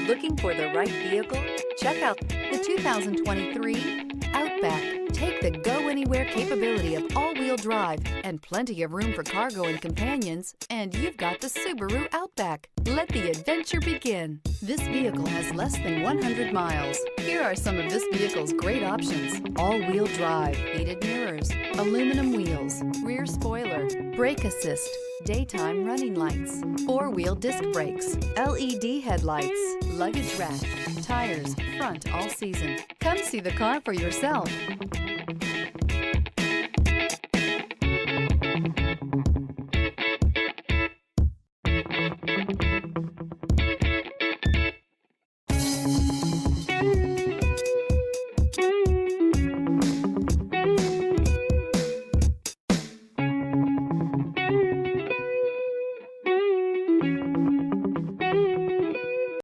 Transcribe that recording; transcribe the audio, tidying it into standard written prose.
Looking for the right vehicle? Check out the 2023 Outback. Take the go-anywhere capability of all-wheel drive and plenty of room for cargo and companions, and you've got the Subaru Outback. Let the adventure begin. This vehicle has less than 100 miles. Here are some of this vehicle's great options: all-wheel drive, heated mirrors, aluminum wheels, rear spoiler, brake assist, daytime running lights, four-wheel disc brakes, LED headlights, luggage rack, tires, front all season. Come see the car for yourself.